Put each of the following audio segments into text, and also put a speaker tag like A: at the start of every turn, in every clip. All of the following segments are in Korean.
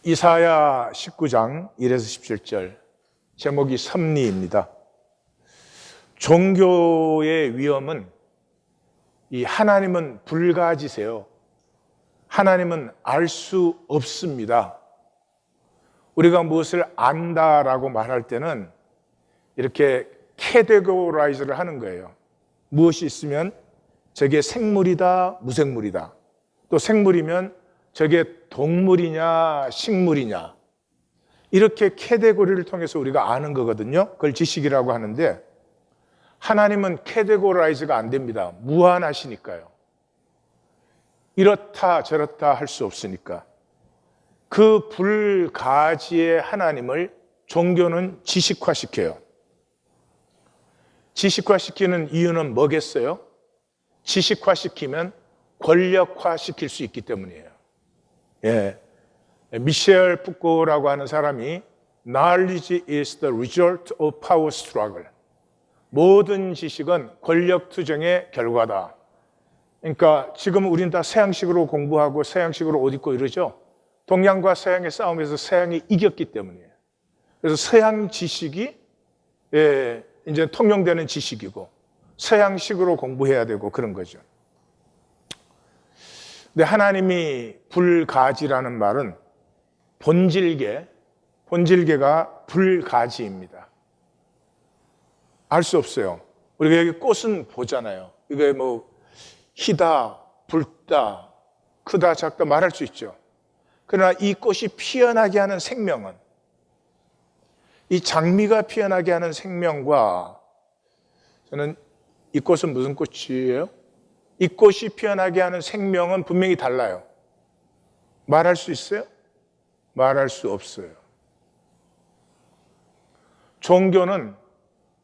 A: 이사야 19장 1에서 17절 제목이 섭리입니다. 종교의 위험은 이 하나님은 불가지세요. 하나님은 알 수 없습니다. 우리가 무엇을 안다라고 말할 때는 이렇게 캐테고라이즈를 하는 거예요. 무엇이 있으면 저게 생물이다, 무생물이다. 또 생물이면 저게 동물이냐, 식물이냐. 이렇게 캐테고리를 통해서 우리가 아는 거거든요. 그걸 지식이라고 하는데 하나님은 캐테고라이즈가 안 됩니다. 무한하시니까요. 이렇다 저렇다 할 수 없으니까. 그 불가지의 하나님을 종교는 지식화시켜요. 지식화시키는 이유는 뭐겠어요? 지식화시키면 권력화시킬 수 있기 때문이에요. 예. 미셸 푸코라고 하는 사람이 Knowledge is the result of power struggle. 모든 지식은 권력 투쟁의 결과다. 그러니까 지금 우린 다 서양식으로 공부하고 서양식으로 옷 입고 이러죠. 동양과 서양의 싸움에서 서양이 이겼기 때문이에요. 그래서 서양 지식이 이제 통용되는 지식이고 서양식으로 공부해야 되고 그런 거죠. 근데 하나님이 불가지라는 말은 본질계가 불가지입니다. 알 수 없어요. 우리가 여기 꽃은 보잖아요. 이게 뭐 희다, 붉다, 크다, 작다 말할 수 있죠. 그러나 이 꽃이 피어나게 하는 생명은, 이 장미가 피어나게 하는 생명과, 저는 이 꽃은 무슨 꽃이에요? 이 꽃이 피어나게 하는 생명은 분명히 달라요. 말할 수 있어요? 말할 수 없어요. 종교는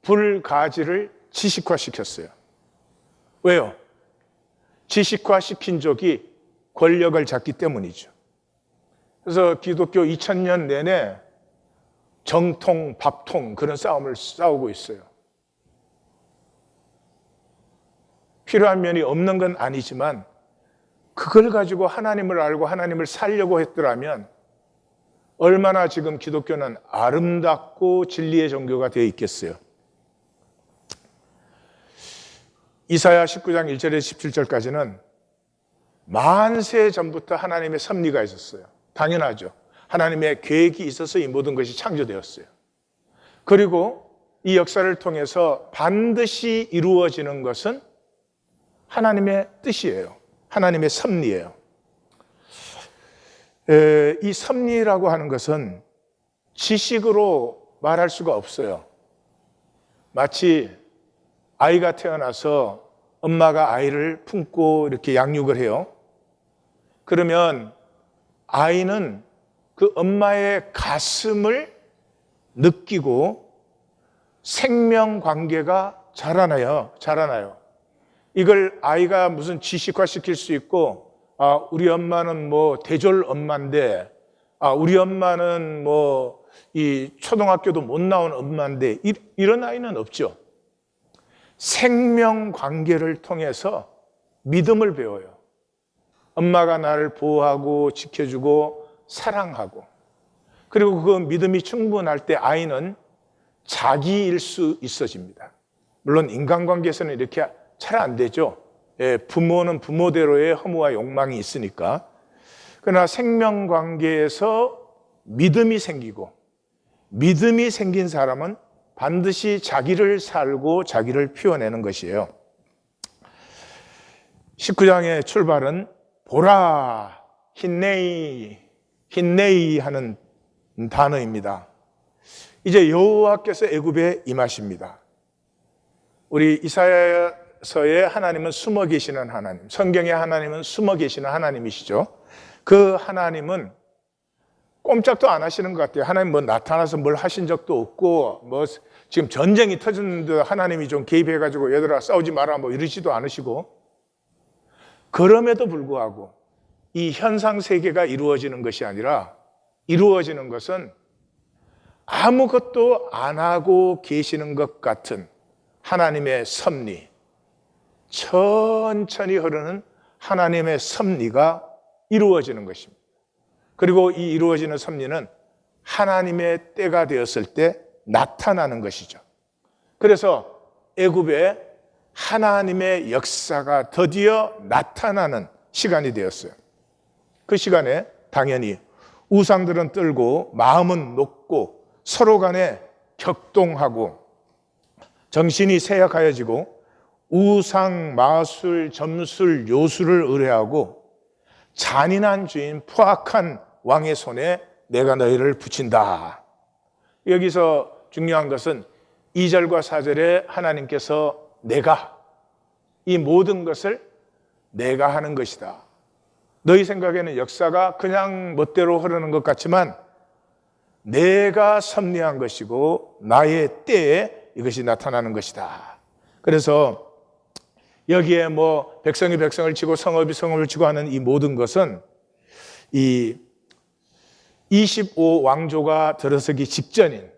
A: 불가지를 지식화시켰어요. 왜요? 지식화시킨 적이 권력을 잡기 때문이죠. 그래서 기독교 2000년 내내 정통, 밥통 그런 싸움을 싸우고 있어요. 필요한 면이 없는 건 아니지만 그걸 가지고 하나님을 알고 하나님을 살려고 했더라면 얼마나 지금 기독교는 아름답고 진리의 종교가 되어 있겠어요. 이사야 19장 1절에서 17절까지는 만세 전부터 하나님의 섭리가 있었어요. 당연하죠. 하나님의 계획이 있어서 이 모든 것이 창조되었어요. 그리고 이 역사를 통해서 반드시 이루어지는 것은 하나님의 뜻이에요. 하나님의 섭리예요. 이 섭리라고 하는 것은 지식으로 말할 수가 없어요. 마치 아이가 태어나서 엄마가 아이를 품고 이렇게 양육을 해요. 그러면 아이는 그 엄마의 가슴을 느끼고 생명 관계가 자라나요. 이걸 아이가 무슨 지식화시킬 수 있고, 우리 엄마는 뭐 대졸 엄마인데, 우리 엄마는 뭐 이 초등학교도 못 나온 엄마인데, 이런 아이는 없죠. 생명 관계를 통해서 믿음을 배워요. 엄마가 나를 보호하고 지켜주고 사랑하고, 그리고 그 믿음이 충분할 때 아이는 자기일 수 있어집니다. 물론 인간관계에서는 이렇게 잘 안 되죠. 부모는 부모대로의 허무와 욕망이 있으니까. 그러나 생명관계에서 믿음이 생기고, 믿음이 생긴 사람은 반드시 자기를 살고 자기를 피워내는 것이에요. 19장의 출발은 보라, 힌네이 하는 단어입니다. 이제 여호와께서 애굽에 임하십니다. 우리 이사야서에 하나님은 숨어 계시는 하나님, 성경의 하나님은 숨어 계시는 하나님이시죠. 그 하나님은 꼼짝도 안 하시는 것 같아요. 하나님 뭐 나타나서 뭘 하신 적도 없고, 뭐 지금 전쟁이 터졌는데 하나님이 좀 개입해가지고 얘들아 싸우지 마라 뭐 이러지도 않으시고, 그럼에도 불구하고 이 현상 세계가 이루어지는 것이 아니라 이루어지는 것은 아무것도 안 하고 계시는 것 같은 하나님의 섭리, 천천히 흐르는 하나님의 섭리가 이루어지는 것입니다. 그리고 이 이루어지는 섭리는 하나님의 때가 되었을 때 나타나는 것이죠. 그래서 애굽에 하나님의 역사가 드디어 나타나는 시간이 되었어요. 그 시간에 당연히 우상들은 떨고 마음은 높고 서로 간에 격동하고 정신이 쇠약하여지고 우상, 마술, 점술, 요술을 의뢰하고 잔인한 주인, 포악한 왕의 손에 내가 너희를 붙인다. 여기서 중요한 것은 2절과 4절에 하나님께서 내가, 이 모든 것을 내가 하는 것이다. 너희 생각에는 역사가 그냥 멋대로 흐르는 것 같지만 내가 섭리한 것이고 나의 때에 이것이 나타나는 것이다. 그래서 여기에 백성이 백성을 치고 성읍이 성읍을 치고 하는 이 모든 것은 이 25왕조가 들어서기 직전인,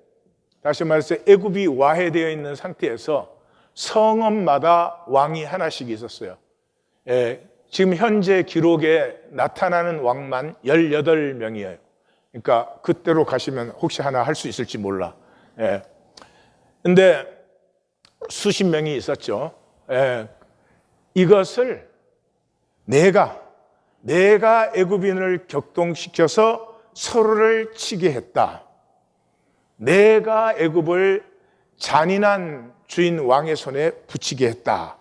A: 다시 말해서 애굽이 와해되어 있는 상태에서 성읍마다 왕이 하나씩 있었어요. 지금 현재 기록에 나타나는 왕만 18명이에요. 그러니까 그때로 가시면 혹시 하나 할 수 있을지 몰라. 근데 수십 명이 있었죠. 이것을 내가 애굽인을 격동시켜서 서로를 치게 했다. 내가 애굽을 잔인한 주인 왕의 손에 붙이게 했다.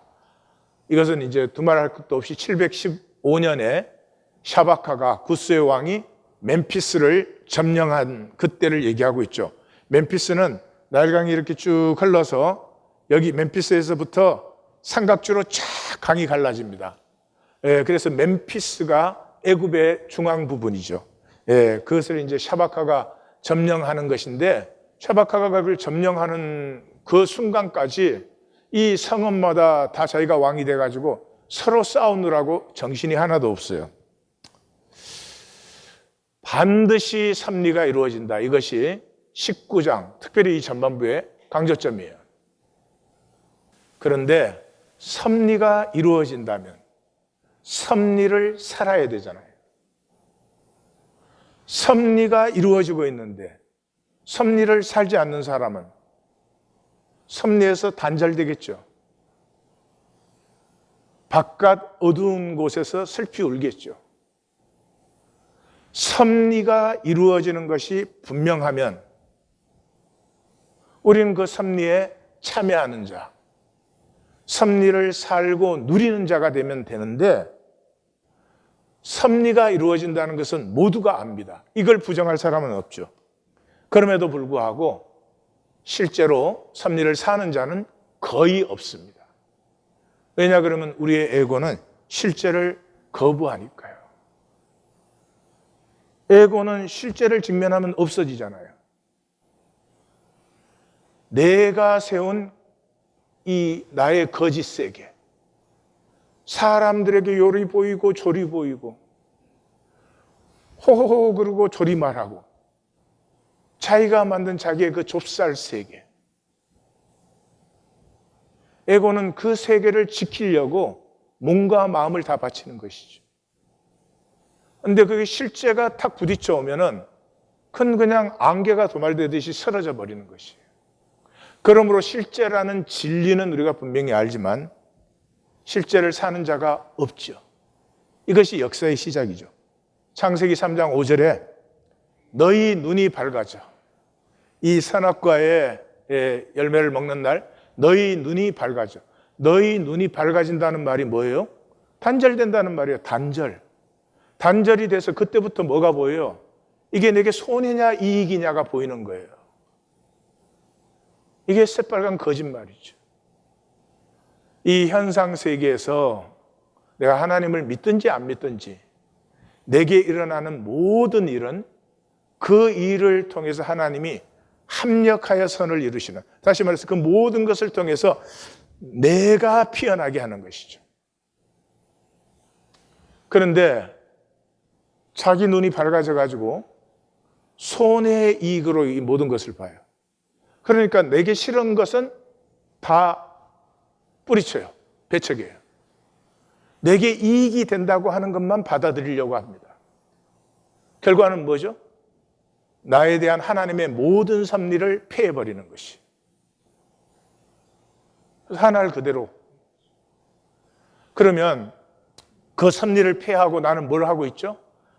A: 이것은 이제 두말할 것도 없이 715년에 샤바카가 구스의 왕이 멤피스를 점령한 그때를 얘기하고 있죠. 멤피스는 나일강이 이렇게 쭉 흘러서 여기 멤피스에서부터 삼각주로 쫙 강이 갈라집니다. 그래서 멤피스가 애굽의 중앙 부분이죠. 그것을 이제 샤바카가 점령하는 것인데, 샤바카가 그걸 점령하는 그 순간까지 이 성읍마다 다 자기가 왕이 돼가지고 서로 싸우느라고 정신이 하나도 없어요. 반드시 섭리가 이루어진다. 이것이 19장, 특별히 이 전반부의 강조점이에요. 그런데 섭리가 이루어진다면 섭리를 살아야 되잖아요. 섭리가 이루어지고 있는데 섭리를 살지 않는 사람은 섭리에서 단절되겠죠. 바깥 어두운 곳에서 슬피 울겠죠. 섭리가 이루어지는 것이 분명하면 우리는 그 섭리에 참여하는 자, 섭리를 살고 누리는 자가 되면 되는데, 섭리가 이루어진다는 것은 모두가 압니다. 이걸 부정할 사람은 없죠. 그럼에도 불구하고 실제로 섭리를 사는 자는 거의 없습니다. 왜냐 그러면 우리의 에고는 실제를 거부하니까요. 에고는 실제를 직면하면 없어지잖아요. 내가 세운 이 나의 거짓 세계, 사람들에게 요리 보이고 조리 보이고 호호호 그러고 조리 말하고 자기가 만든 자기의 그 좁쌀 세계, 에고는 그 세계를 지키려고 몸과 마음을 다 바치는 것이죠. 그런데 그게 실제가 탁 부딪혀 오면은 그냥 안개가 도말되듯이 사라져 버리는 것이에요. 그러므로 실제라는 진리는 우리가 분명히 알지만 실제를 사는 자가 없죠. 이것이 역사의 시작이죠. 창세기 3장 5절에 너희 눈이 밝아져. 이 선악과의 열매를 먹는 날 너희 눈이 밝아져. 너희 눈이 밝아진다는 말이 뭐예요? 단절된다는 말이에요. 단절이 돼서 그때부터 뭐가 보여요? 이게 내게 손해냐 이익이냐가 보이는 거예요. 이게 새빨간 거짓말이죠. 이 현상 세계에서 내가 하나님을 믿든지 안 믿든지 내게 일어나는 모든 일은 그 일을 통해서 하나님이 합력하여 선을 이루시는, 다시 말해서 그 모든 것을 통해서 내가 피어나게 하는 것이죠. 그런데 자기 눈이 밝아져 가지고 손해의 이익으로 이 모든 것을 봐요. 그러니까 내게 싫은 것은 다 뿌리쳐요. 배척해요. 내게 이익이 된다고 하는 것만 받아들이려고 합니다. 결과는 뭐죠? 나에 대한 하나님의 모든 섭리를 폐해버리는 것이. 하나를 그대로. 그러면 그 섭리를 폐하고 나는 뭘 하고 있죠?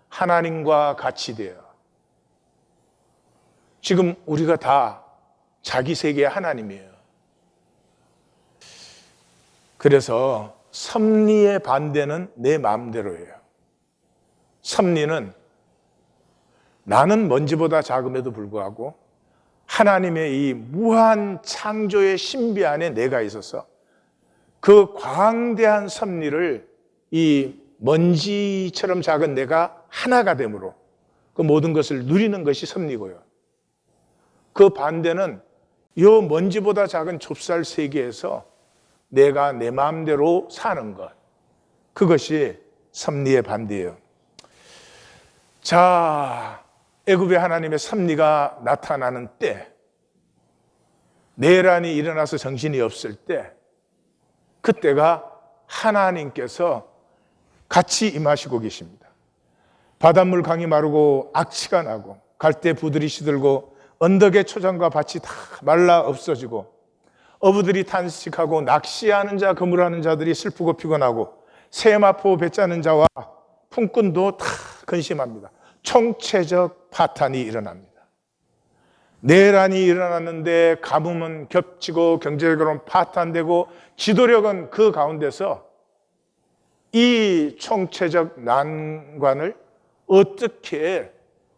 A: 하나님과 같이 되어. 지금 우리가 다 자기 세계의 하나님이에요. 그래서 섭리의 반대는 내 마음대로예요. 섭리는 나는 먼지보다 작음에도 불구하고 하나님의 이 무한 창조의 신비 안에 내가 있어서 그 광대한 섭리를 이 먼지처럼 작은 내가 하나가 됨으로 그 모든 것을 누리는 것이 섭리고요. 그 반대는 이 먼지보다 작은 좁쌀 세계에서 내가 내 마음대로 사는 것. 그것이 섭리의 반대예요. 자, 애굽의 하나님의 섭리가 나타나는 때, 내란이 일어나서 정신이 없을 때, 그때가 하나님께서 같이 임하시고 계십니다. 바닷물 강이 마르고 악취가 나고 갈대 부들이 시들고 언덕의 초장과 밭이 다 말라 없어지고 어부들이 탄식하고 낚시하는 자 그물하는 자들이 슬프고 피곤하고 세마포 배짜는 자와 품꾼도 다 근심합니다. 총체적 파탄이 일어납니다. 내란이 일어났는데 가뭄은 겹치고 경제적으로는 파탄되고 지도력은 그 가운데서 이 총체적 난관을 어떻게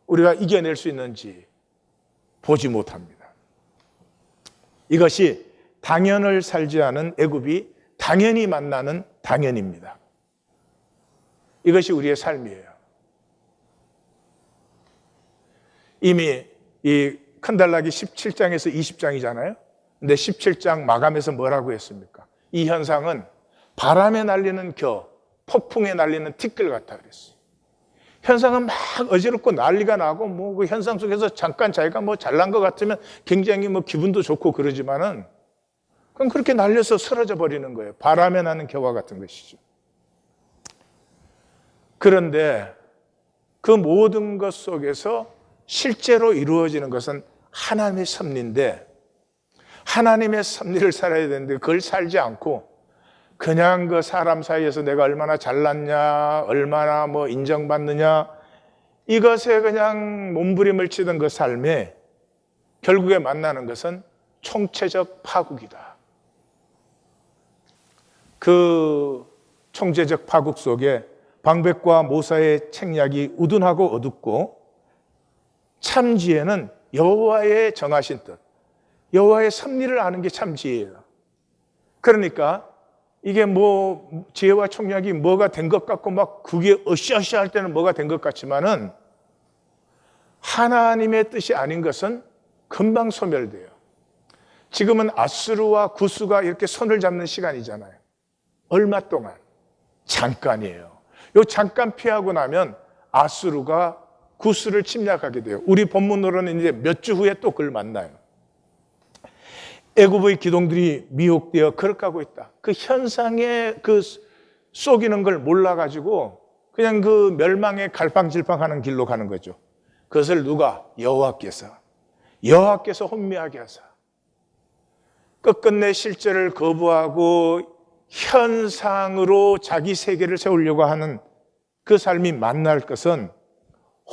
A: 우리가 이겨낼 수 있는지 보지 못합니다. 이것이 당연을 살지 않은 애굽이 당연히 만나는 당연입니다. 이것이 우리의 삶이에요. 이미 이 큰달락이 17장에서 20장이잖아요. 근데 17장 마감에서 뭐라고 했습니까? 이 현상은 바람에 날리는 겨, 폭풍에 날리는 티끌 같다 그랬어요. 현상은 막 어지럽고 난리가 나고 뭐 그 현상 속에서 잠깐 자기가 뭐 잘난 것 같으면 굉장히 뭐 기분도 좋고 그러지만은 그럼 그렇게 날려서 쓰러져 버리는 거예요. 바람에 나는 겨와 같은 것이죠. 그런데 그 모든 것 속에서 실제로 이루어지는 것은 하나님의 섭리인데 하나님의 섭리를 살아야 되는데 그걸 살지 않고 그냥 그 사람 사이에서 내가 얼마나 잘났냐, 얼마나 뭐 인정받느냐 이것에 그냥 몸부림을 치던 그 삶에 결국에 만나는 것은 총체적 파국이다. 그 총체적 파국 속에 방백과 모사의 책략이 우둔하고 어둡고 참지혜는 여호와의 정하신 뜻, 여호와의 섭리를 아는 게 참지혜예요. 그러니까 이게 뭐 지혜와 총략이 뭐가 된 것 같고 막 그게 으쌰으쌰 할 때는 뭐가 된 것 같지만은 하나님의 뜻이 아닌 것은 금방 소멸돼요. 지금은 아수르와 구스가 이렇게 손을 잡는 시간이잖아요. 얼마 동안? 잠깐이에요. 요 잠깐 피하고 나면 아수르가 구스를 침략하게 돼요. 우리 본문으로는 이제 몇 주 후에 또 그걸 만나요. 애굽의 기동들이 미혹되어 걸어가고 있다. 그 현상에 그 속이는 걸 몰라가지고 그냥 그 멸망의 갈팡질팡하는 길로 가는 거죠. 그것을 누가? 여호와께서 혼미하게 하사 끝끝내 실제를 거부하고 현상으로 자기 세계를 세우려고 하는 그 삶이 만날 것은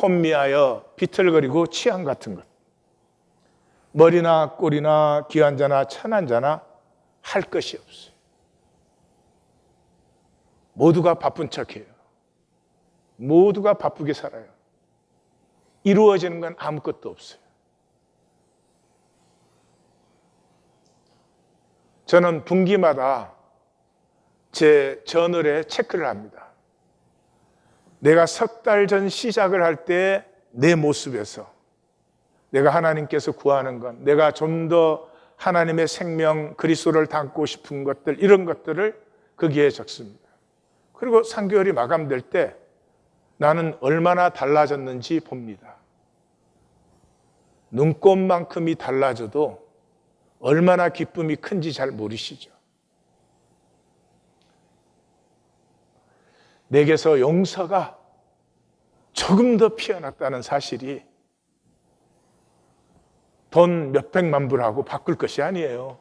A: 혼미하여 비틀거리고 취한 같은 것. 머리나 꼴이나 귀한 자나 천한 자나 할 것이 없어요. 모두가 바쁜 척해요. 모두가 바쁘게 살아요. 이루어지는 건 아무것도 없어요. 저는 분기마다 제 저널에 체크를 합니다. 내가 석 달 전 시작을 할 때 내 모습에서 내가 하나님께서 구하는 것, 내가 좀 더 하나님의 생명, 그리스도를 담고 싶은 것들, 이런 것들을 거기에 적습니다. 그리고 3개월이 마감될 때 나는 얼마나 달라졌는지 봅니다. 눈곱만큼이 달라져도 얼마나 기쁨이 큰지 잘 모르시죠. 내게서 용서가 조금 더 피어났다는 사실이 돈 몇백만 불하고 바꿀 것이 아니에요.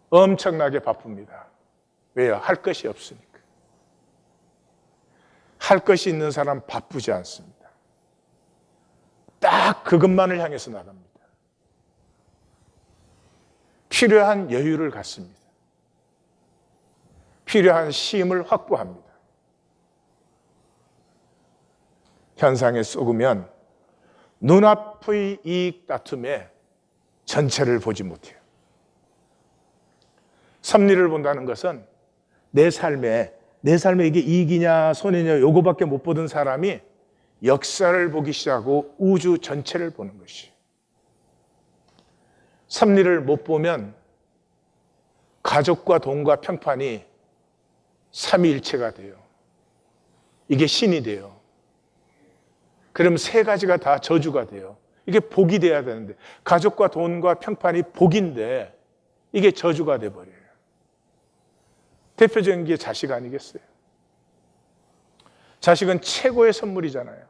A: 엄청나게 바쁩니다. 왜요? 할 것이 없으니까. 할 것이 있는 사람 바쁘지 않습니다. 딱 그것만을 향해서 나갑니다. 필요한 여유를 갖습니다. 필요한 쉼을 확보합니다. 현상에 쏘으면 눈앞의 이익 다툼에 전체를 보지 못해요. 섭리를 본다는 것은 내 삶에 이게 이익이냐 손해냐 요거밖에 못 보던 사람이 역사를 보기 시작하고 우주 전체를 보는 것이에요. 섭리를 못 보면 가족과 돈과 평판이 삼위일체가 돼요. 이게 신이 돼요. 그럼 세 가지가 다 저주가 돼요. 이게 복이 돼야 되는데 가족과 돈과 평판이 복인데 이게 저주가 돼버려요. 대표적인 게 자식 아니겠어요? 자식은 최고의 선물이잖아요.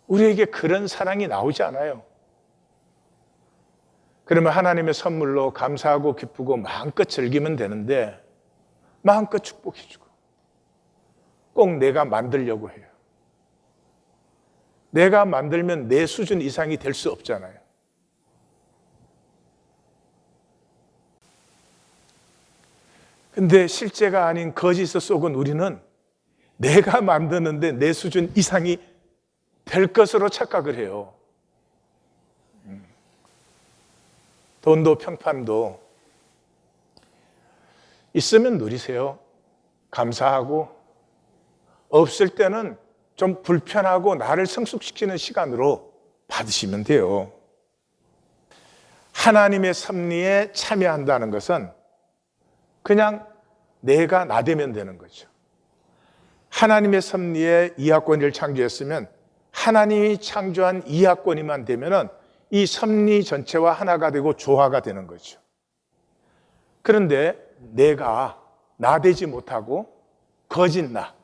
A: 우리에게 그런 사랑이 나오지 않아요. 그러면 하나님의 선물로 감사하고 기쁘고 마음껏 즐기면 되는데 마음껏 축복해주고 꼭 내가 만들려고 해요. 내가 만들면 내 수준 이상이 될 수 없잖아요. 근데 실제가 아닌 거짓을 속은 우리는 내가 만드는데 내 수준 이상이 될 것으로 착각을 해요. 돈도 평판도 있으면 누리세요. 감사하고 없을 때는 좀 불편하고 나를 성숙시키는 시간으로 받으시면 돼요. 하나님의 섭리에 참여한다는 것은 그냥 내가 나대면 되는 거죠. 하나님의 섭리에 이하권을 창조했으면 하나님이 창조한 이하권이만 되면은 이 섭리 전체와 하나가 되고 조화가 되는 거죠. 그런데 내가 나대지 못하고 거짓 나,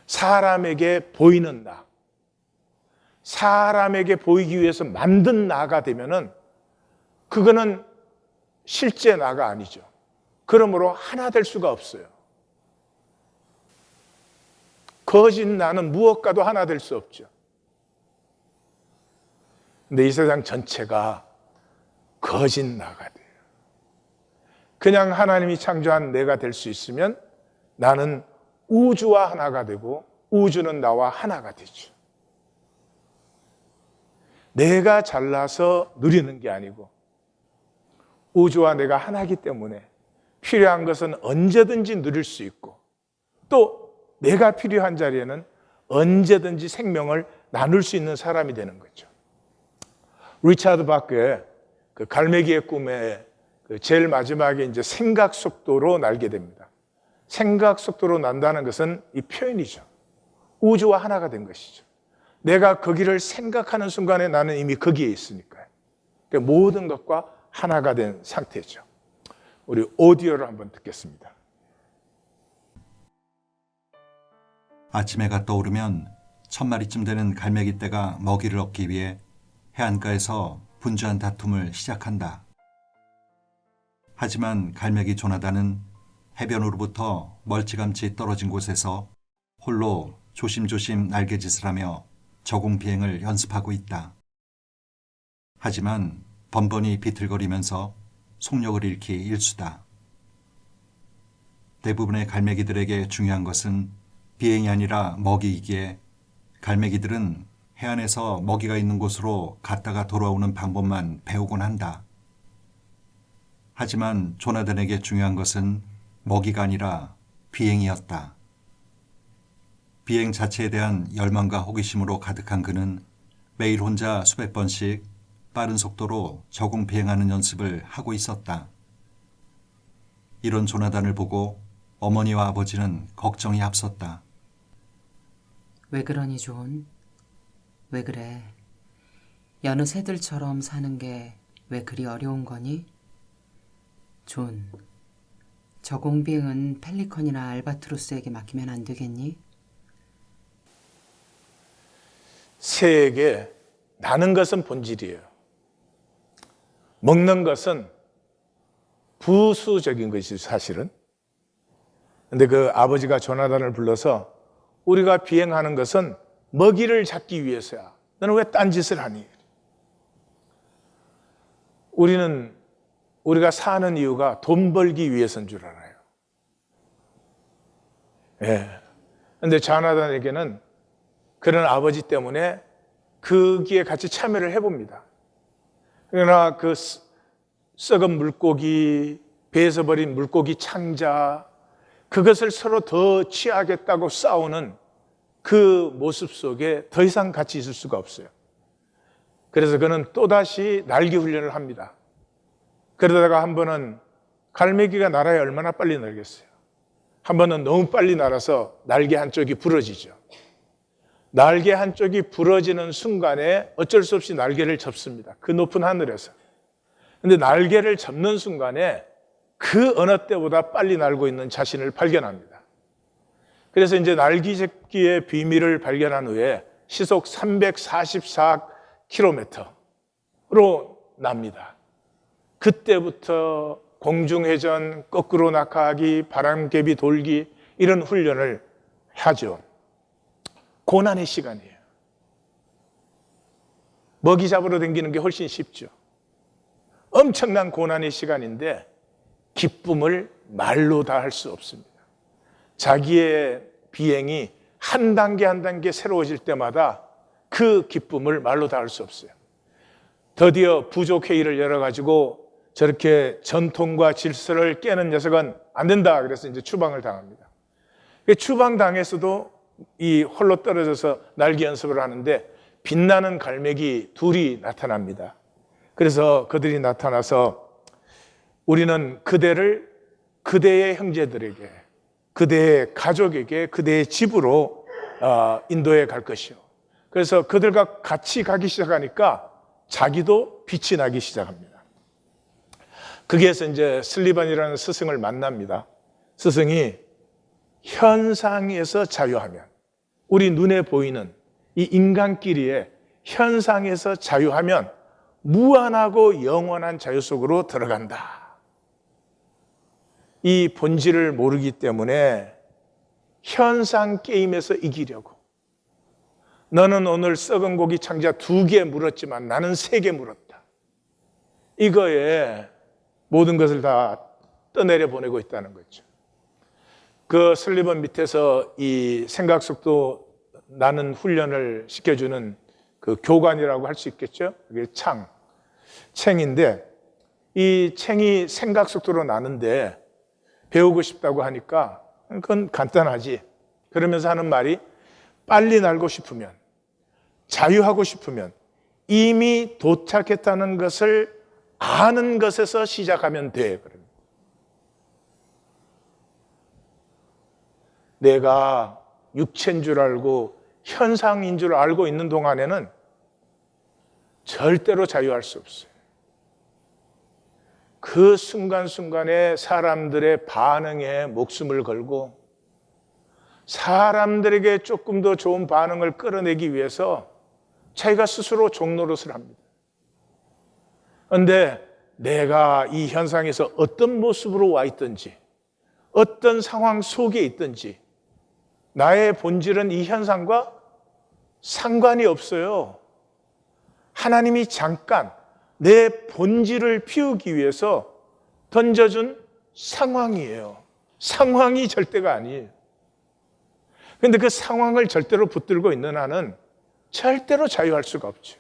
A: 사람에게 보이는 나, 사람에게 보이기 위해서 만든 나가 되면은 그거는 실제 나가 아니죠. 그러므로 하나 될 수가 없어요. 거짓 나는 무엇과도 하나 될 수 없죠. 근데 이 세상 전체가 거짓 나가 돼요. 그냥 하나님이 창조한 내가 될 수 있으면 나는 우주와 하나가 되고 우주는 나와 하나가 되죠. 내가 잘나서 누리는 게 아니고 우주와 내가 하나이기 때문에 필요한 것은 언제든지 누릴 수 있고 또 내가 필요한 자리에는 언제든지 생명을 나눌 수 있는 사람이 되는 거죠. 리차드 바크의 그 갈매기의 꿈에 제일 마지막에 이제 생각 속도로 날게 됩니다. 생각 속도로 난다는 것은 이 표현이죠. 우주와 하나가 된 것이죠. 내가 거기를 생각하는 순간에 나는 이미 거기에 있으니까요. 그러니까 모든 것과 하나가 된 상태죠. 우리 오디오를 한번 듣겠습니다.
B: 아침 해가 떠오르면 1000마리쯤 되는 갈매기 떼가 먹이를 얻기 위해 해안가에서 분주한 다툼을 시작한다. 하지만 갈매기 조나단은 해변으로부터 멀찌감치 떨어진 곳에서 홀로 조심조심 날개짓을 하며 저공 비행을 연습하고 있다. 하지만 번번이 비틀거리면서 속력을 잃기 일쑤다. 대부분의 갈매기들에게 중요한 것은 비행이 아니라 먹이이기에 갈매기들은 해안에서 먹이가 있는 곳으로 갔다가 돌아오는 방법만 배우곤 한다. 하지만 조나단에게 중요한 것은 먹이가 아니라 비행이었다. 비행 자체에 대한 열망과 호기심으로 가득한 그는 매일 혼자 수백 번씩 빠른 속도로 저공 비행하는 연습을 하고 있었다. 이런 조나단을 보고 어머니와 아버지는 걱정이 앞섰다.
C: 왜 그러니 존? 왜 그래? 여느 새들처럼 사는 게 왜 그리 어려운 거니? 존, 저 공비행은 펠리컨이나 알바트로스에게 맡기면 안 되겠니?
A: 새에게 나는 것은 본질이에요. 먹는 것은 부수적인 것이 사실은. 근데 그 아버지가 조나단을 불러서 우리가 비행하는 것은 먹이를 잡기 위해서야. 너는 왜 딴짓을 하니? 우리가 사는 이유가 돈 벌기 위해서인 줄 알아요. 예. 근데 조나단에게는 그런 아버지 때문에 거기에 같이 참여를 해봅니다. 그러나 그 썩은 물고기, 배에서 버린 물고기 창자, 그것을 서로 더 취하겠다고 싸우는 그 모습 속에 더 이상 같이 있을 수가 없어요. 그래서 그는 또다시 날개 훈련을 합니다. 그러다가 한 번은 갈매기가 날아야 얼마나 빨리 날겠어요. 한 번은 너무 빨리 날아서 날개 한쪽이 부러지죠. 날개 한쪽이 부러지는 순간에 어쩔 수 없이 날개를 접습니다. 그 높은 하늘에서. 근데 날개를 접는 순간에 그 어느 때보다 빨리 날고 있는 자신을 발견합니다. 그래서 이제 날개 접기의 비밀을 발견한 후에 시속 344km로 납니다. 그때부터 공중회전, 거꾸로 낙하하기, 바람개비 돌기 이런 훈련을 하죠. 고난의 시간이에요. 먹이 잡으러 다니는 게 훨씬 쉽죠. 엄청난 고난의 시간인데 기쁨을 말로 다 할 수 없습니다. 자기의 비행이 한 단계 한 단계 새로워질 때마다 그 기쁨을 말로 다 할 수 없어요. 드디어 부족회의를 열어가지고 저렇게 전통과 질서를 깨는 녀석은 안 된다. 그래서 이제 추방을 당합니다. 추방당해서도 이 홀로 떨어져서 날개 연습을 하는데 빛나는 갈매기 둘이 나타납니다. 그래서 그들이 나타나서 우리는 그대를 그대의 형제들에게, 그대의 가족에게, 그대의 집으로 인도해 갈 것이요. 그래서 그들과 같이 가기 시작하니까 자기도 빛이 나기 시작합니다. 거기에서 이제 슬리반이라는 스승을 만납니다. 스승이 현상에서 자유하면, 우리 눈에 보이는 이 인간끼리의 현상에서 자유하면 무한하고 영원한 자유 속으로 들어간다. 이 본질을 모르기 때문에 현상 게임에서 이기려고, 너는 오늘 썩은 고기 창자 2개 물었지만 나는 3개 물었다. 이거에 모든 것을 다 떠내려 보내고 있다는 거죠. 그 슬리번 밑에서 이 생각 속도 나는 훈련을 시켜주는 그 교관이라고 할 수 있겠죠. 그게 챙인데 이 챙이 생각 속도로 나는데 배우고 싶다고 하니까 그건 간단하지. 그러면서 하는 말이 빨리 날고 싶으면, 자유하고 싶으면 이미 도착했다는 것을 아는 것에서 시작하면 돼. 내가 육체인 줄 알고 현상인 줄 알고 있는 동안에는 절대로 자유할 수 없어요. 그 순간순간에 사람들의 반응에 목숨을 걸고 사람들에게 조금 더 좋은 반응을 끌어내기 위해서 자기가 스스로 종노릇을 합니다. 그런데 내가 이 현상에서 어떤 모습으로 와 있든지, 어떤 상황 속에 있든지 나의 본질은 이 현상과 상관이 없어요. 하나님이 잠깐 내 본질을 피우기 위해서 던져준 상황이에요. 상황이 절대가 아니에요. 그런데 그 상황을 절대로 붙들고 있는 한은 절대로 자유할 수가 없죠.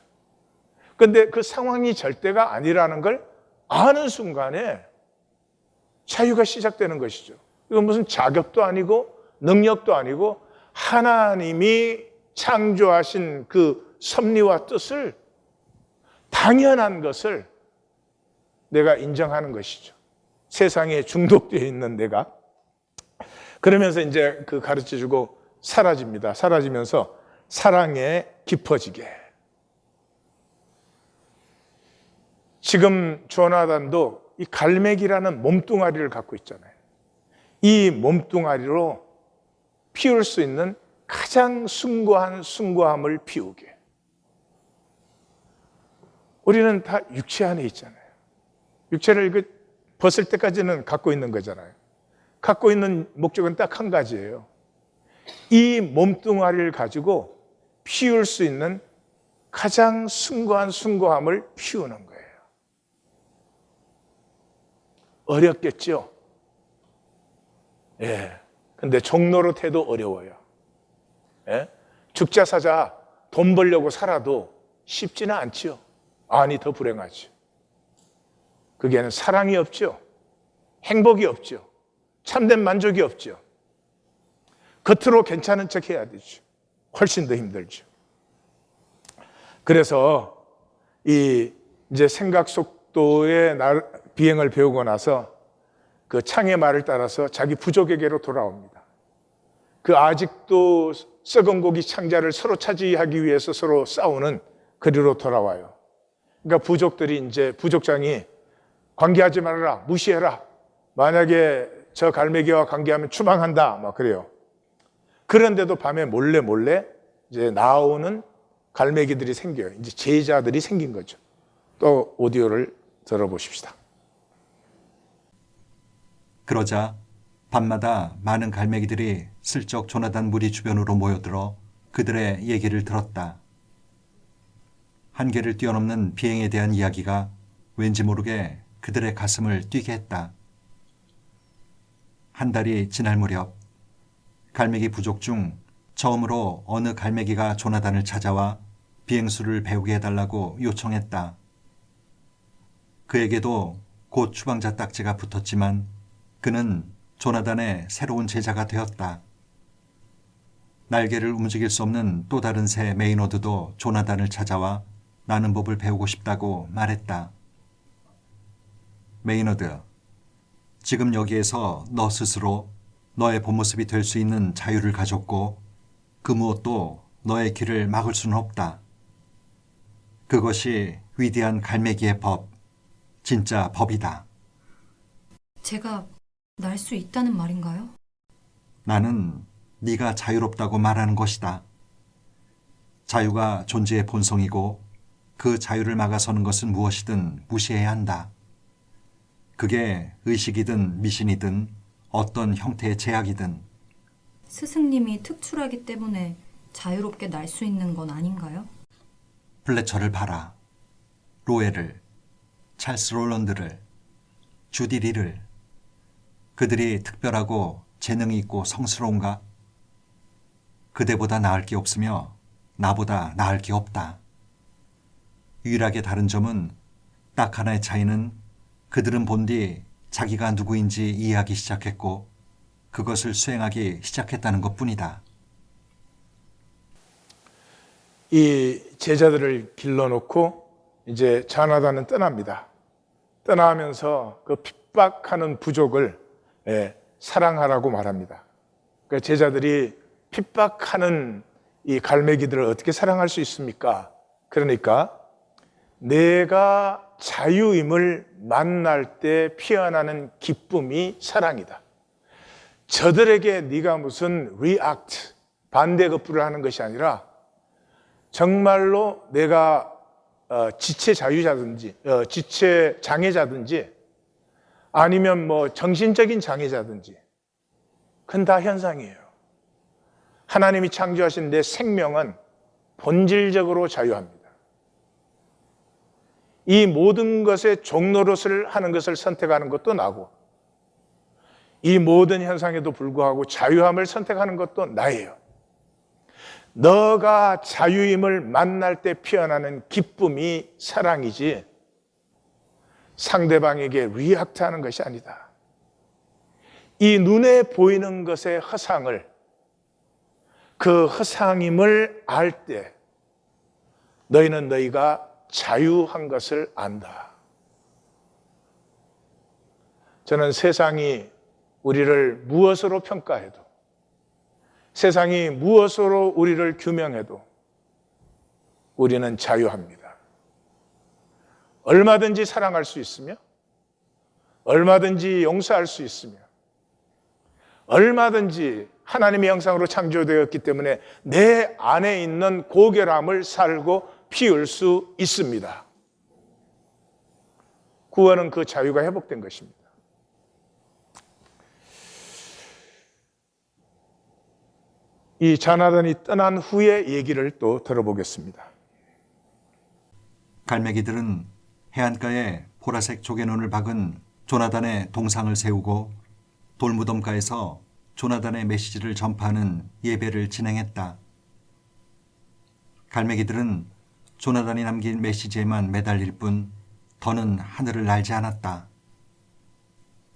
A: 그런데 그 상황이 절대가 아니라는 걸 아는 순간에 자유가 시작되는 것이죠. 이건 무슨 자격도 아니고 능력도 아니고 하나님이 창조하신 그 섭리와 뜻을, 당연한 것을 내가 인정하는 것이죠. 세상에 중독되어 있는 내가. 그러면서 이제 그 가르쳐주고 사라집니다. 사라지면서 사랑에 깊어지게. 지금 조나단도 이 갈매기라는 몸뚱아리를 갖고 있잖아요. 이 몸뚱아리로 피울 수 있는 가장 숭고한 숭고함을 피우게. 우리는 다 육체 안에 있잖아요. 육체를 벗을 때까지는 갖고 있는 거잖아요. 갖고 있는 목적은 딱 한 가지예요. 이 몸뚱아리를 가지고 피울 수 있는 가장 숭고한 숭고함을 피우는 거예요. 어렵겠죠? 예. 근데 종로로 해도 어려워요. 예? 죽자 사자 돈 벌려고 살아도 쉽지는 않지요. 아니, 더 불행하죠. 그게는 사랑이 없죠. 행복이 없죠. 참된 만족이 없죠. 겉으로 괜찮은 척 해야 되죠. 훨씬 더 힘들죠. 그래서 이제 생각 속도의 비행을 배우고 나서 그 창의 말을 따라서 자기 부족에게로 돌아옵니다. 그 아직도 썩은 고기 창자를 서로 차지하기 위해서 서로 싸우는 그리로 돌아와요. 그러니까 부족들이 이제 부족장이 관계하지 말아라, 무시해라. 만약에 저 갈매기와 관계하면 추방한다, 막 그래요. 그런데도 밤에 몰래 이제 나오는 갈매기들이 생겨요. 이제 제자들이 생긴 거죠. 또 오디오를 들어보십시다.
B: 그러자 밤마다 많은 갈매기들이 슬쩍 조나단 무리 주변으로 모여들어 그들의 얘기를 들었다. 한계를 뛰어넘는 비행에 대한 이야기가 왠지 모르게 그들의 가슴을 뛰게 했다. 한 달이 지날 무렵 갈매기 부족 중 처음으로 어느 갈매기가 조나단을 찾아와 비행수를 배우게 해달라고 요청했다. 그에게도 곧 추방자 딱지가 붙었지만 그는 조나단의 새로운 제자가 되었다. 날개를 움직일 수 없는 또 다른 새 메이너드도 조나단을 찾아와 나는 법을 배우고 싶다고 말했다. 메이너드, 지금 여기에서 너 스스로 너의 본 모습이 될 수 있는 자유를 가졌고 그 무엇도 너의 길을 막을 수는 없다. 그것이 위대한 갈매기의 법, 진짜 법이다.
D: 제가 날 수 있다는 말인가요?
B: 나는 네가 자유롭다고 말하는 것이다. 자유가 존재의 본성이고 그 자유를 막아서는 것은 무엇이든 무시해야 한다. 그게 의식이든 미신이든 어떤 형태의 제약이든.
D: 스승님이 특출하기 때문에 자유롭게 날 수 있는 건 아닌가요?
B: 플래처를 봐라. 로에를, 찰스 롤런드를, 주디 리를. 그들이 특별하고 재능이 있고 성스러운가? 그대보다 나을 게 없으며 나보다 나을 게 없다. 유일하게 다른 점은 딱 하나의 차이는 그들은 본디 자기가 누구인지 이해하기 시작했고 그것을 수행하기 시작했다는 것뿐이다.
A: 이 제자들을 길러놓고 이제 자나단은 떠납니다. 떠나면서 그 핍박하는 부족을 사랑하라고 말합니다. 그 제자들이 핍박하는 이 갈매기들을 어떻게 사랑할 수 있습니까? 그러니까 내가 자유임을 만날 때 피어나는 기쁨이 사랑이다. 저들에게 네가 무슨 react, 반대급부를 하는 것이 아니라 정말로 내가 지체 자유자든지 지체 장애자든지 아니면 뭐 정신적인 장애자든지 그건 다 현상이에요. 하나님이 창조하신 내 생명은 본질적으로 자유합니다. 이 모든 것의 종노릇을 하는 것을 선택하는 것도 나고 이 모든 현상에도 불구하고 자유함을 선택하는 것도 나예요. 너가 자유임을 만날 때 피어나는 기쁨이 사랑이지 상대방에게 리액트하는 것이 아니다. 이 눈에 보이는 것의 허상을 그 허상임을 알 때 너희는 너희가 자유한 것을 안다. 저는 세상이 우리를 무엇으로 평가해도 세상이 무엇으로 우리를 규명해도 우리는 자유합니다. 얼마든지 사랑할 수 있으며 얼마든지 용서할 수 있으며 얼마든지 하나님의 형상으로 창조되었기 때문에 내 안에 있는 고결함을 살고 피울 수 있습니다. 구원은 그 자유가 회복된 것입니다. 이 조나단이 떠난 후의 얘기를 또 들어보겠습니다.
B: 갈매기들은 해안가에 보라색 조개눈을 박은 조나단의 동상을 세우고 돌무덤가에서 조나단의 메시지를 전파하는 예배를 진행했다. 갈매기들은 조나단이 남긴 메시지에만 매달릴 뿐 더는 하늘을 날지 않았다.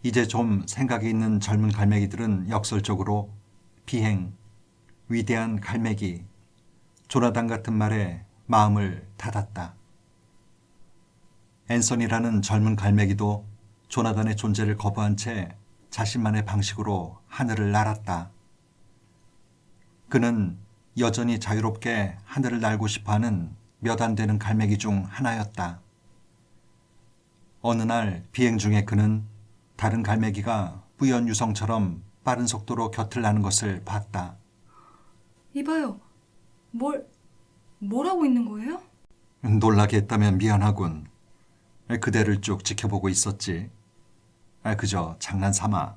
B: 이제 좀 생각이 있는 젊은 갈매기들은 역설적으로 비행, 위대한 갈매기, 조나단 같은 말에 마음을 닫았다. 앤서니라는 젊은 갈매기도 조나단의 존재를 거부한 채 자신만의 방식으로 하늘을 날았다. 그는 여전히 자유롭게 하늘을 날고 싶어하는 몇 안 되는 갈매기 중 하나였다. 어느 날 비행 중에 그는 다른 갈매기가 뿌연 유성처럼 빠른 속도로 곁을 나는 것을 봤다.
D: 이봐요. 뭘 하고 있는 거예요?
B: 놀라게 했다면 미안하군. 그대를 쭉 지켜보고 있었지. 그저 장난삼아.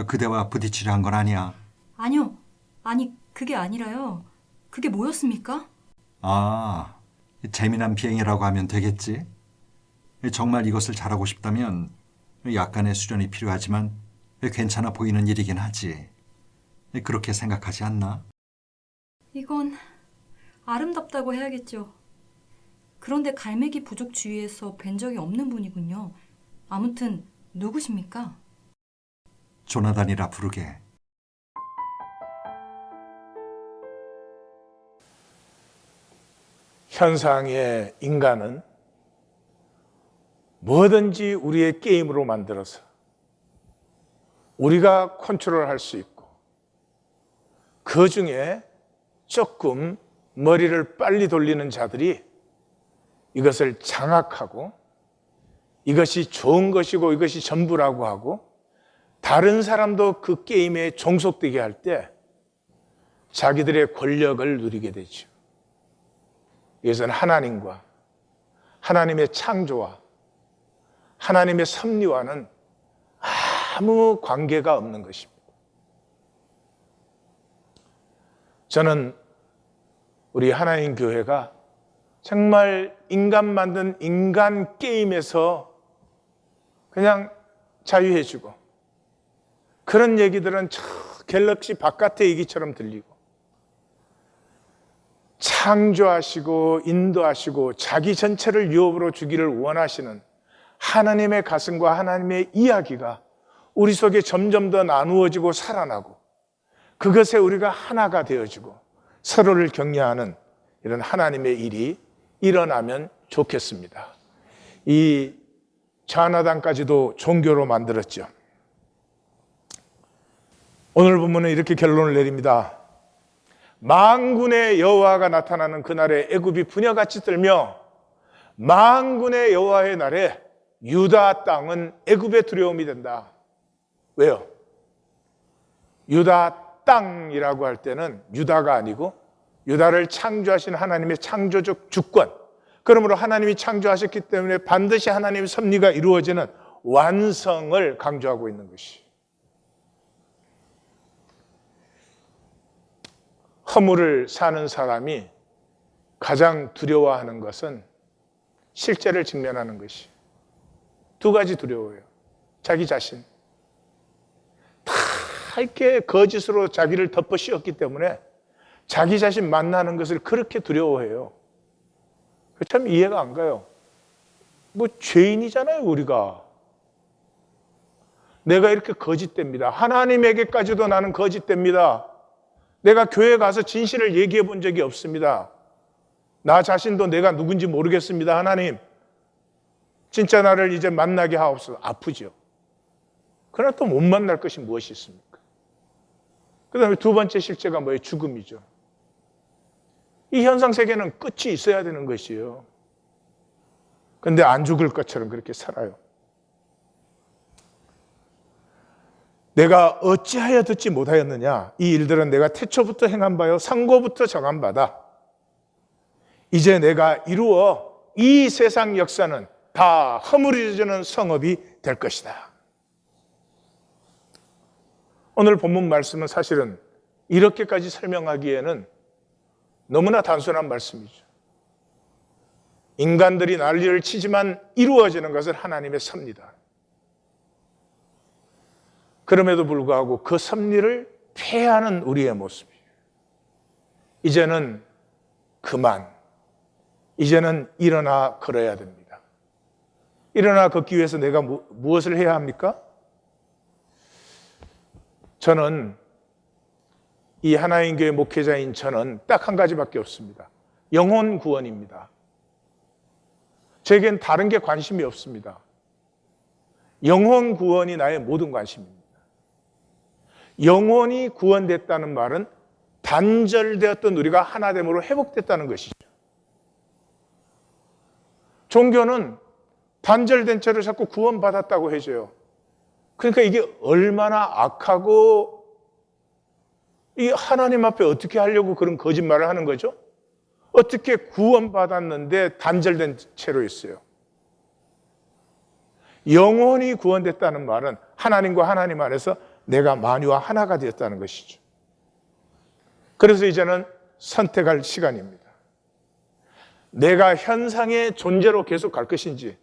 B: 그대와 부딪히려 한 건 아니야.
D: 아니요. 아니, 그게 아니라요. 그게 뭐였습니까?
B: 아, 재미난 비행이라고 하면 되겠지. 정말 이것을 잘하고 싶다면 약간의 수련이 필요하지만 괜찮아 보이는 일이긴 하지. 그렇게 생각하지 않나?
D: 이건 아름답다고 해야겠죠. 그런데 갈매기 부족 주위에서 뵌 적이 없는 분이군요. 아무튼 누구십니까?
B: 조나단이라 부르게.
A: 현상의 인간은 뭐든지 우리의 게임으로 만들어서 우리가 컨트롤할 수 있고, 그 중에 조금 머리를 빨리 돌리는 자들이 이것을 장악하고 이것이 좋은 것이고 이것이 전부라고 하고 다른 사람도 그 게임에 종속되게 할 때 자기들의 권력을 누리게 되죠. 이것은 하나님과 하나님의 창조와 하나님의 섭리와는 아무 관계가 없는 것입니다. 저는 우리 하나님 교회가 정말 인간 만든 인간 게임에서 그냥 자유해주고, 그런 얘기들은 저 갤럭시 바깥의 얘기처럼 들리고, 창조하시고 인도하시고 자기 전체를 유업으로 주기를 원하시는 하나님의 가슴과 하나님의 이야기가 우리 속에 점점 더 나누어지고 살아나고, 그것에 우리가 하나가 되어지고 서로를 격려하는 이런 하나님의 일이 일어나면 좋겠습니다. 이 조나단까지도 종교로 만들었죠. 오늘 본문은 이렇게 결론을 내립니다. 만군의 여호와가 나타나는 그날에 애굽이 부녀같이 떨며 만군의 여호와의 날에 유다 땅은 애굽의 두려움이 된다. 왜요? 유다 땅이라고 할 때는 유다가 아니고 유다를 창조하신 하나님의 창조적 주권, 그러므로 하나님이 창조하셨기 때문에 반드시 하나님의 섭리가 이루어지는 완성을 강조하고 있는 것이. 허물을 사는 사람이 가장 두려워하는 것은 실제를 직면하는 것이. 두 가지 두려워요. 자기 자신. 다 이렇게 거짓으로 자기를 덮어 씌웠기 때문에 자기 자신 만나는 것을 그렇게 두려워해요. 참 이해가 안 가요. 뭐 죄인이잖아요, 우리가. 내가 이렇게 거짓됩니다. 하나님에게까지도 나는 거짓됩니다. 내가 교회 가서 진실을 얘기해 본 적이 없습니다. 나 자신도 내가 누군지 모르겠습니다. 하나님, 진짜 나를 이제 만나게 하옵소서. 아프죠. 그러나 또 못 만날 것이 무엇이 있습니까? 그 다음에 두 번째 실제가 뭐예요? 죽음이죠. 이 현상 세계는 끝이 있어야 되는 것이에요. 그런데 안 죽을 것처럼 그렇게 살아요. 내가 어찌하여 듣지 못하였느냐? 이 일들은 내가 태초부터 행한 바요 상고부터 정한 바다. 이제 내가 이루어 이 세상 역사는 다 허물어지는 성업이 될 것이다. 오늘 본문 말씀은 사실은 이렇게까지 설명하기에는 너무나 단순한 말씀이죠. 인간들이 난리를 치지만 이루어지는 것은 하나님의 섭리다. 그럼에도 불구하고 그 섭리를 폐하는 우리의 모습이에요. 이제는 그만, 이제는 일어나 걸어야 됩니다. 일어나 걷기 위해서 내가 무엇을 해야 합니까? 저는 이 하나님 교회 목회자인 저는 딱 한 가지밖에 없습니다. 영혼 구원입니다. 제겐 다른 게 관심이 없습니다. 영혼 구원이 나의 모든 관심입니다. 영혼이 구원됐다는 말은 단절되었던 우리가 하나됨으로 회복됐다는 것이죠. 종교는 단절된 채로 자꾸 구원받았다고 해줘요. 그러니까 이게 얼마나 악하고 이 하나님 앞에 어떻게 하려고 그런 거짓말을 하는 거죠? 어떻게 구원받았는데 단절된 채로 있어요? 영혼이 구원됐다는 말은 하나님과 하나님 안에서 내가 만유와 하나가 되었다는 것이죠. 그래서 이제는 선택할 시간입니다. 내가 현상의 존재로 계속 갈 것인지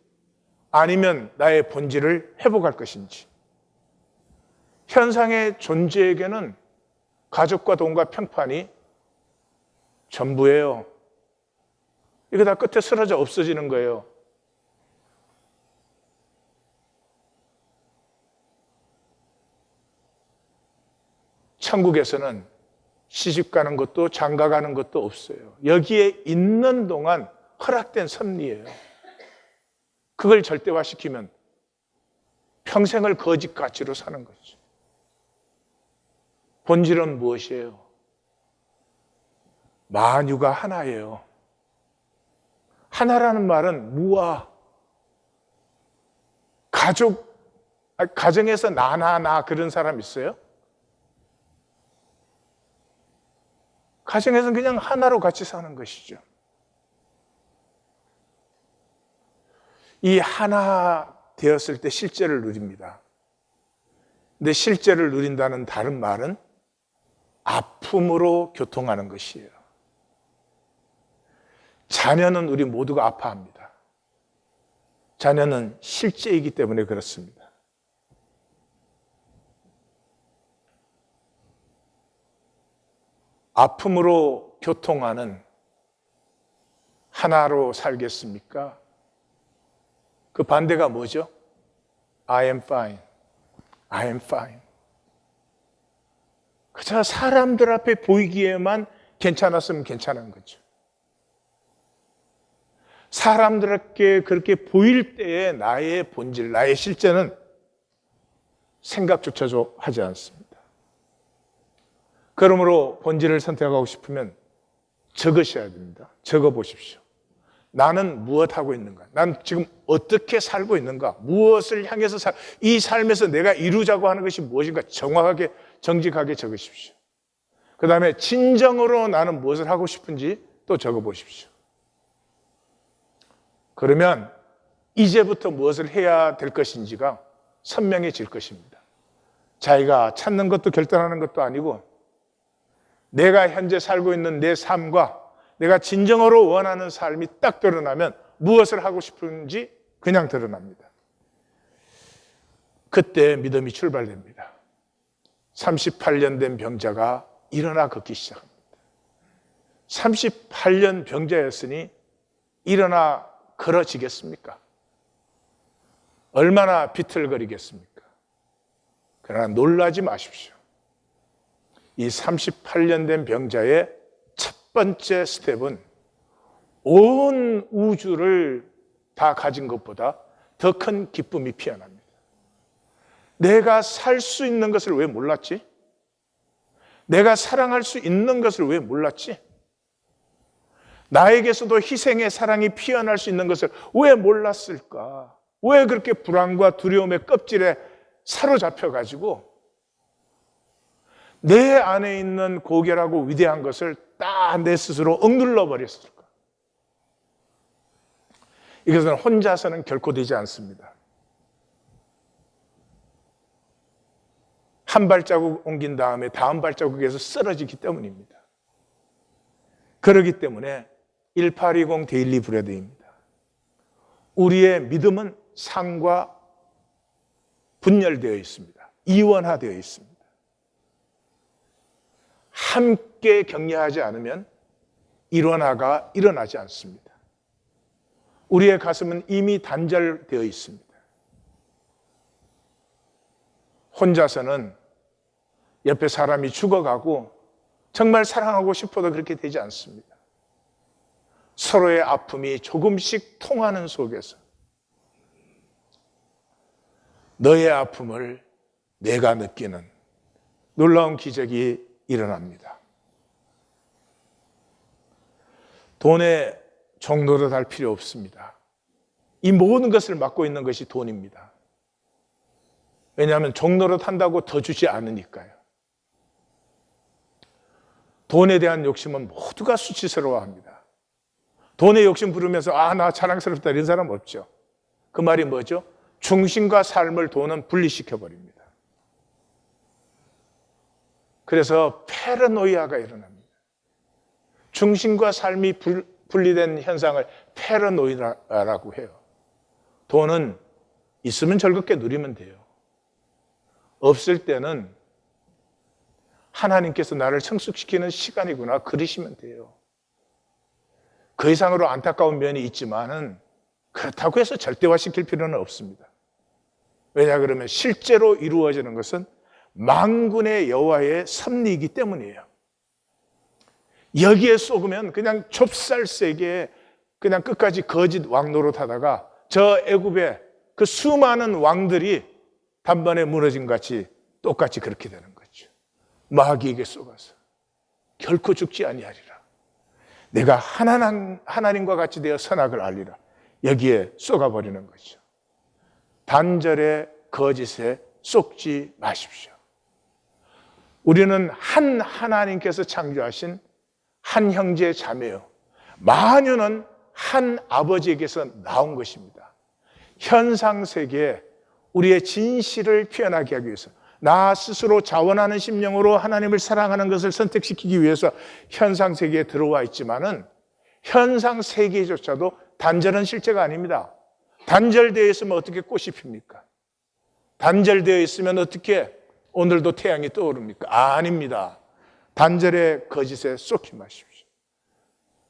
A: 아니면 나의 본질을 회복할 것인지. 현상의 존재에게는 가족과 돈과 평판이 전부예요. 이거 다 끝에 쓰러져 없어지는 거예요. 천국에서는 시집 가는 것도 장가 가는 것도 없어요. 여기에 있는 동안 허락된 섭리예요. 그걸 절대화시키면 평생을 거짓 가치로 사는 거죠. 본질은 무엇이에요? 만유가 하나예요. 하나라는 말은 무와 가정에서 나 그런 사람 있어요? 가정에서는 그냥 하나로 같이 사는 것이죠. 이 하나 되었을 때 실제를 누립니다. 근데 실제를 누린다는 다른 말은 아픔으로 교통하는 것이에요. 자녀는 우리 모두가 아파합니다. 자녀는 실제이기 때문에 그렇습니다. 아픔으로 교통하는 하나로 살겠습니까? 그 반대가 뭐죠? I am fine. I am fine. 그저 사람들 앞에 보이기에만 괜찮았으면 괜찮은 거죠. 사람들에게 그렇게 보일 때에 나의 본질, 나의 실제는 생각조차도 하지 않습니다. 그러므로 본질을 선택하고 싶으면 적으셔야 됩니다. 적어보십시오. 나는 무엇하고 있는가? 난 지금 어떻게 살고 있는가? 무엇을 향해서 이 삶에서 내가 이루자고 하는 것이 무엇인가? 정확하게, 정직하게 적으십시오. 그 다음에 진정으로 나는 무엇을 하고 싶은지 또 적어보십시오. 그러면 이제부터 무엇을 해야 될 것인지가 선명해질 것입니다. 자기가 찾는 것도 결단하는 것도 아니고 내가 현재 살고 있는 내 삶과 내가 진정으로 원하는 삶이 딱 드러나면 무엇을 하고 싶은지 그냥 드러납니다. 그때 믿음이 출발됩니다. 38년 된 병자가 일어나 걷기 시작합니다. 38년 병자였으니 일어나 걸어지겠습니까? 얼마나 비틀거리겠습니까? 그러나 놀라지 마십시오. 이 38년 된 병자의 첫 번째 스텝은 온 우주를 다 가진 것보다 더 큰 기쁨이 피어납니다. 내가 살 수 있는 것을 왜 몰랐지? 내가 사랑할 수 있는 것을 왜 몰랐지? 나에게서도 희생의 사랑이 피어날 수 있는 것을 왜 몰랐을까? 왜 그렇게 불안과 두려움의 껍질에 사로잡혀가지고 내 안에 있는 고결하고 위대한 것을 딱 내 스스로 억눌러 버렸을까? 이것은 혼자서는 결코 되지 않습니다. 한 발자국 옮긴 다음에 다음 발자국에서 쓰러지기 때문입니다. 그렇기 때문에 1820 데일리 브레드입니다. 우리의 믿음은 상과 분열되어 있습니다. 이원화되어 있습니다. 함께 격려하지 않으면 일원화가 일어나지 않습니다. 우리의 가슴은 이미 단절되어 있습니다. 혼자서는 옆에 사람이 죽어가고 정말 사랑하고 싶어도 그렇게 되지 않습니다. 서로의 아픔이 조금씩 통하는 속에서 너의 아픔을 내가 느끼는 놀라운 기적이 일어납니다. 돈에 종로를 할 필요 없습니다. 이 모든 것을 맡고 있는 것이 돈입니다. 왜냐하면 종로를 탄다고 더 주지 않으니까요. 돈에 대한 욕심은 모두가 수치스러워합니다. 돈에 욕심 부르면서 나 자랑스럽다 이런 사람 없죠. 그 말이 뭐죠? 중심과 삶을 돈은 분리시켜버립니다. 그래서 페르노이아가 일어납니다. 중심과 삶이 분리된 현상을 페르노이아라고 해요. 돈은 있으면 즐겁게 누리면 돼요. 없을 때는 하나님께서 나를 성숙시키는 시간이구나 그러시면 돼요. 그 이상으로 안타까운 면이 있지만은 그렇다고 해서 절대화시킬 필요는 없습니다. 왜냐 그러면 실제로 이루어지는 것은 만군의 여호와의 섭리이기 때문이에요. 여기에 속으면 그냥 좁쌀세계에 그냥 끝까지 거짓 왕 노릇하다가 저 애굽의 그 수많은 왕들이 단번에 무너진 같이 똑같이 그렇게 되는 거죠. 마귀에게 속아서 결코 죽지 아니하리라. 내가 하나님과 같이 되어 선악을 알리라. 여기에 쏘가버리는 거죠. 단절의 거짓에 쏙지 마십시오. 우리는 한 하나님께서 창조하신 한 형제 자매요. 만유는 한 아버지에게서 나온 것입니다. 현상세계에 우리의 진실을 표현하게 하기 위해서 나 스스로 자원하는 심령으로 하나님을 사랑하는 것을 선택시키기 위해서 현상세계에 들어와 있지만은 현상세계조차도 단절은 실제가 아닙니다. 단절되어 있으면 어떻게 꽃이 핍니까? 단절되어 있으면 어떻게 오늘도 태양이 떠오릅니까? 아닙니다. 단절의 거짓에 쏟지 마십시오.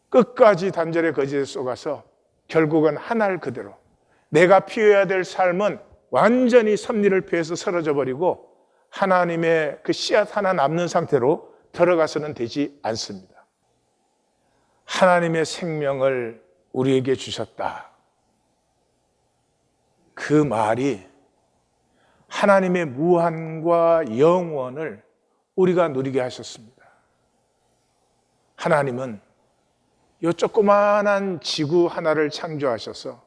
A: 끝까지 단절의 거짓에 쏘가서 결국은 하나를 그대로 내가 피워야 될 삶은 완전히 섭리를 피해서 사라져 버리고 하나님의 그 씨앗 하나 남는 상태로 들어가서는 되지 않습니다. 하나님의 생명을 우리에게 주셨다. 그 말이 하나님의 무한과 영원을 우리가 누리게 하셨습니다. 하나님은 이 조그마한 지구 하나를 창조하셔서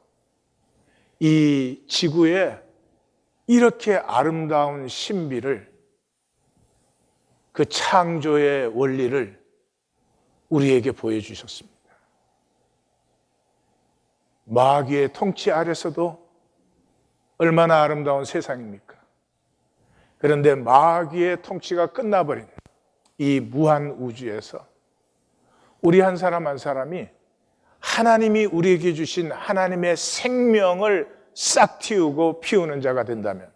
A: 이 지구에 이렇게 아름다운 신비를, 그 창조의 원리를 우리에게 보여주셨습니다. 마귀의 통치 아래서도 얼마나 아름다운 세상입니까? 그런데 마귀의 통치가 끝나버린 이 무한 우주에서 우리 한 사람 한 사람이 하나님이 우리에게 주신 하나님의 생명을 싹 틔우고 피우는 자가 된다면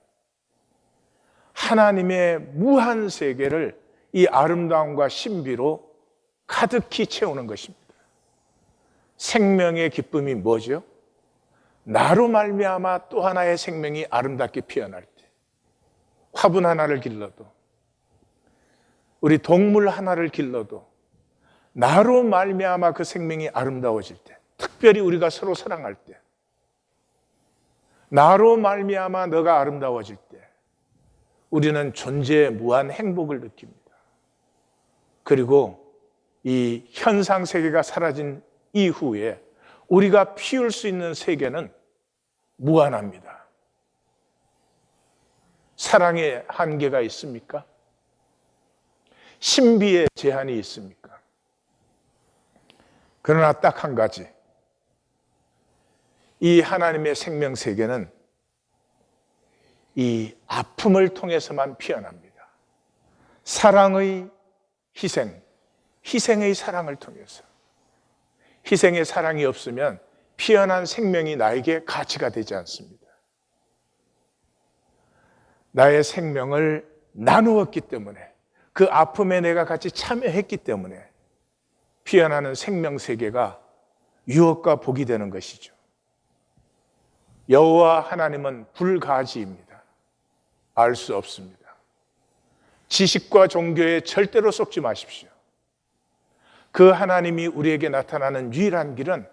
A: 하나님의 무한 세계를 이 아름다움과 신비로 가득히 채우는 것입니다. 생명의 기쁨이 뭐죠? 나로 말미암아 또 하나의 생명이 아름답게 피어날 때, 화분 하나를 길러도, 우리 동물 하나를 길러도 나로 말미암아 그 생명이 아름다워질 때, 특별히 우리가 서로 사랑할 때, 나로 말미암아 너가 아름다워질 때 우리는 존재의 무한 행복을 느낍니다. 그리고 이 현상 세계가 사라진 이후에 우리가 피울 수 있는 세계는 무한합니다. 사랑에 한계가 있습니까? 신비의 제한이 있습니까? 그러나 딱 한 가지, 이 하나님의 생명 세계는 이 아픔을 통해서만 피어납니다. 사랑의 희생, 희생의 사랑을 통해서. 희생의 사랑이 없으면 피어난 생명이 나에게 가치가 되지 않습니다. 나의 생명을 나누었기 때문에, 그 아픔에 내가 같이 참여했기 때문에 피어나는 생명 세계가 유업과 복이 되는 것이죠. 여호와 하나님은 불가지입니다. 알 수 없습니다. 지식과 종교에 절대로 속지 마십시오. 그 하나님이 우리에게 나타나는 유일한 길은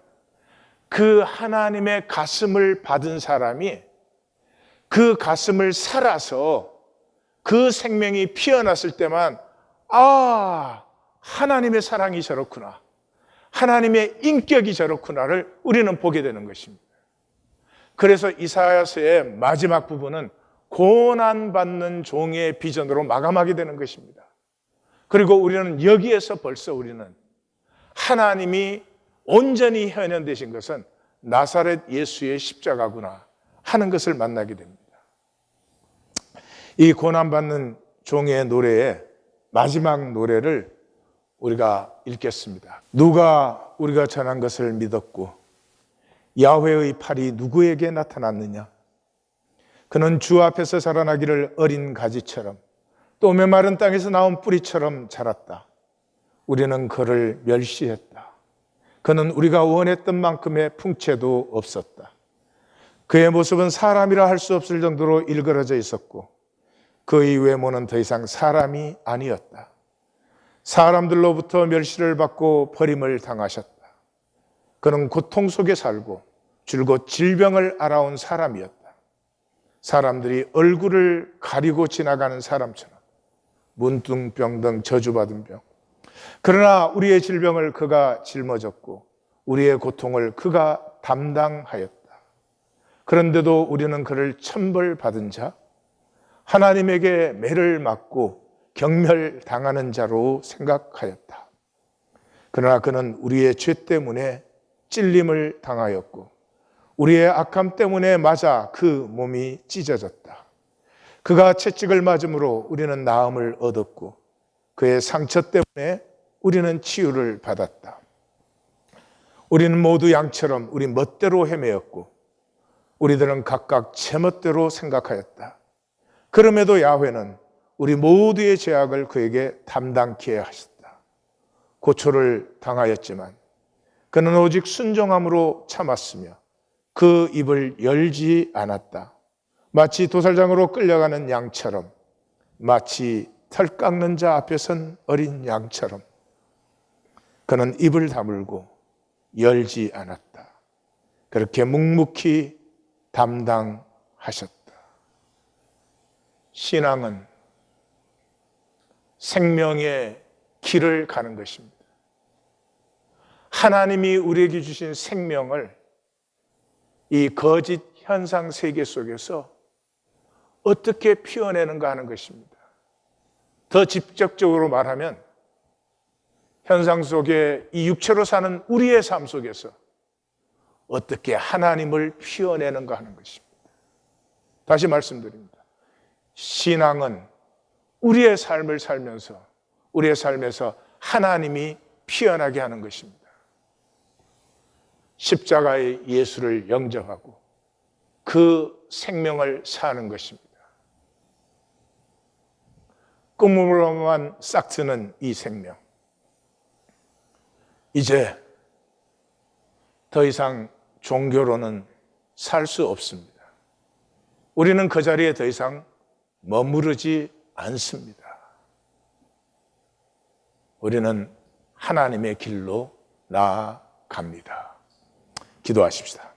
A: 그 하나님의 가슴을 받은 사람이 그 가슴을 살아서 그 생명이 피어났을 때만, 아, 하나님의 사랑이 저렇구나, 하나님의 인격이 저렇구나를 우리는 보게 되는 것입니다. 그래서 이사야서의 마지막 부분은 고난받는 종의 비전으로 마감하게 되는 것입니다. 그리고 우리는 여기에서 벌써 우리는 하나님이 온전히 현현되신 것은 나사렛 예수의 십자가구나 하는 것을 만나게 됩니다. 이 고난받는 종의 노래의 마지막 노래를 우리가 읽겠습니다. 누가 우리가 전한 것을 믿었고 야훼의 팔이 누구에게 나타났느냐? 그는 주 앞에서 자라나기를 어린 가지처럼 또 메마른 땅에서 나온 뿌리처럼 자랐다. 우리는 그를 멸시했다. 그는 우리가 원했던 만큼의 풍채도 없었다. 그의 모습은 사람이라 할 수 없을 정도로 일그러져 있었고 그의 외모는 더 이상 사람이 아니었다. 사람들로부터 멸시를 받고 버림을 당하셨다. 그는 고통 속에 살고 줄곧 질병을 알아온 사람이었다. 사람들이 얼굴을 가리고 지나가는 사람처럼 문둥병 등 저주받은 병. 그러나 우리의 질병을 그가 짊어졌고 우리의 고통을 그가 담당하였다. 그런데도 우리는 그를 천벌받은 자, 하나님에게 매를 맞고 경멸당하는 자로 생각하였다. 그러나 그는 우리의 죄 때문에 찔림을 당하였고 우리의 악함 때문에 맞아 그 몸이 찢어졌다. 그가 채찍을 맞음으로 우리는 나음을 얻었고 그의 상처 때문에 우리는 치유를 받았다. 우리는 모두 양처럼 우리 멋대로 헤매었고 우리들은 각각 제멋대로 생각하였다. 그럼에도 야훼는 우리 모두의 죄악을 그에게 담당케 하셨다. 고초를 당하였지만 그는 오직 순종함으로 참았으며 그 입을 열지 않았다. 마치 도살장으로 끌려가는 양처럼, 마치 털 깎는 자 앞에 선 어린 양처럼 그는 입을 다물고 열지 않았다. 그렇게 묵묵히 담당하셨다. 신앙은 생명의 길을 가는 것입니다. 하나님이 우리에게 주신 생명을 이 거짓 현상 세계 속에서 어떻게 피워내는가 하는 것입니다. 더 직접적으로 말하면 현상 속에 이 육체로 사는 우리의 삶 속에서 어떻게 하나님을 피워내는가 하는 것입니다. 다시 말씀드립니다. 신앙은 우리의 삶을 살면서 우리의 삶에서 하나님이 피어나게 하는 것입니다. 십자가의 예수를 영접하고 그 생명을 사는 것입니다. 꿈으로만 싹트는 이 생명, 이제 더 이상 종교로는 살 수 없습니다. 우리는 그 자리에 더 이상 머무르지 않습니다. 우리는 하나님의 길로 나아갑니다. 기도하십시다.